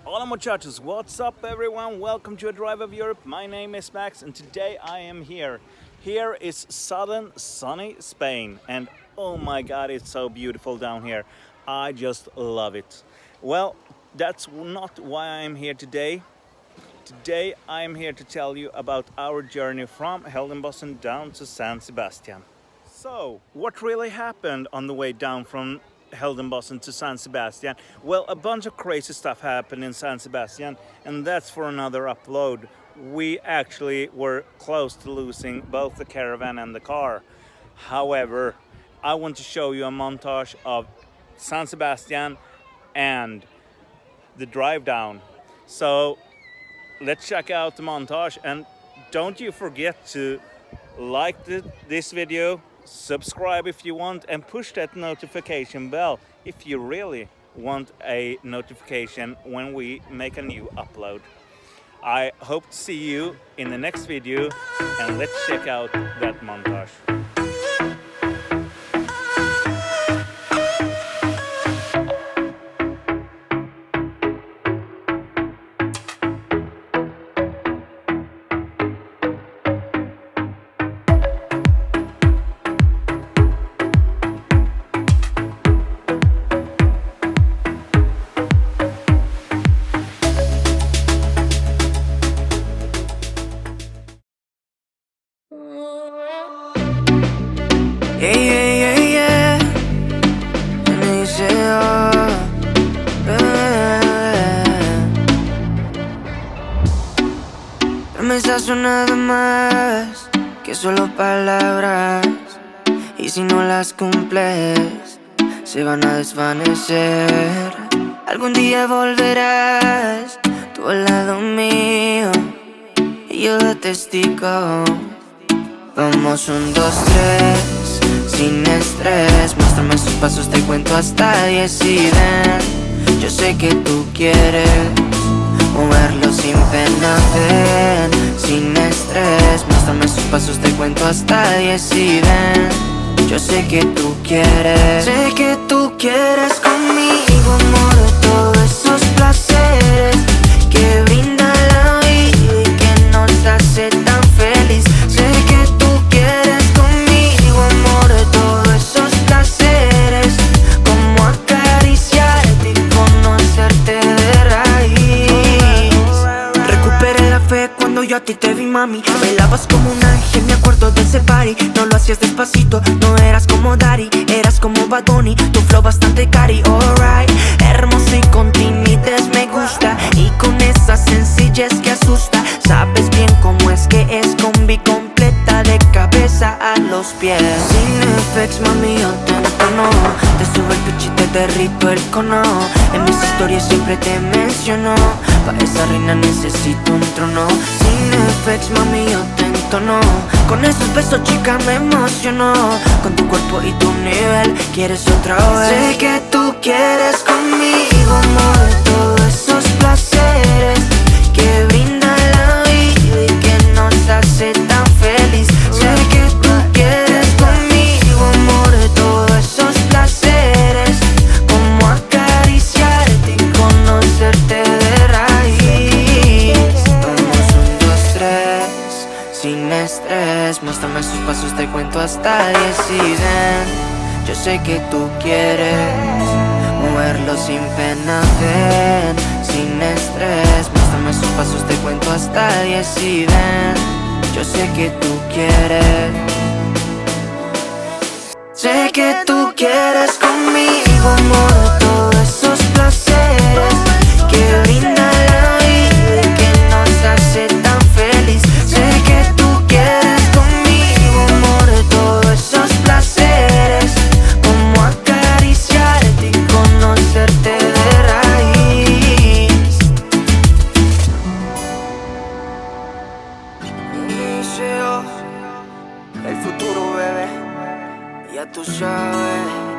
Hola muchachos, what's up everyone? Welcome to A Drive of Europe. My name is Max and today I am here. Here is southern sunny Spain and oh my god, it's so beautiful down here. I just love it. Well, that's not why I'm here today. Today I'm here to tell you about our journey from Heldenbossen down to San Sebastian. So, what really happened on the way down from Heldenbossen to San Sebastian? Well, a bunch of crazy stuff happened in San Sebastian, and that's for another upload. We actually were close to losing both the caravan and the car. However, I want to show you a montage of San Sebastian and the drive down. So, let's check out the montage, and don't you forget to like this video, subscribe if you want, and push that notification bell if you really want a notification when we make a new upload. I hope to see you in the next video, and let's check out that montage. Yeah. Y me dice, promesas son nada más que solo palabras, y si no las cumples, se van a desvanecer. Algún día volverás tú al lado mío y yo de testigo. Vamos 1, 2, 3, sin estrés. Muéstrame sus pasos, te cuento hasta 10 y ven. Yo sé que tú quieres moverlo sin pena, ven. Sin estrés, muéstrame sus pasos, te cuento hasta 10 y ven. Yo sé que tú quieres. Sé que tú quieres conmigo, amor, todos esos placeres que brinda la vida y que nos hace tan feliz. Sé que tú quieres conmigo, amor, todos esos placeres, como acariciarte y conocerte de raíz. Recuperé la fe cuando yo a ti te vi, mami. Bailabas como un ángel, me acuerdo de ese party. No lo hacías despacito, no eras como Daddy, eras como Bad Bunny, tu flow bastante cari, alright. Hermoso y con timidez me gusta, y con esa sencillez que asusta. Sabes bien cómo es que es combi completa de cabeza a los pies. Sin effects, mami, yo te entono, te subo el pitch y te derrito el cono. En mis historias siempre te menciono, para esa reina necesito un trono. Sin effects, mami, yo te entono, con esos besos, chica, me emociono. Con tu cuerpo y tu nivel, quieres otra vez. Sé que tú quieres conmigo, amor, todos esos placeres que brinda la vida y que nos hace tan feliz. Sé que tú quieres conmigo, amor, todos esos placeres, como acariciarte y conocerte de raíz. Vamos 1, 2, 3, sin estrés. Muéstrame sus pasos, te cuento hasta 10 y ven. Yo sé que tú quieres moverlo sin pena, ven. Sin estrés, muéstrame sus pasos, te cuento hasta 10 y ven. Yo sé que tú quieres. Sé que tú quieres conmigo, amor, todos esos placeres que brinda la vida y que nos hace tan feliz. Sé que tú quieres conmigo, amor, todos esos placeres, como acariciarte y conocerte de raíz. Inicio el futuro, bebé, ya tú sabes.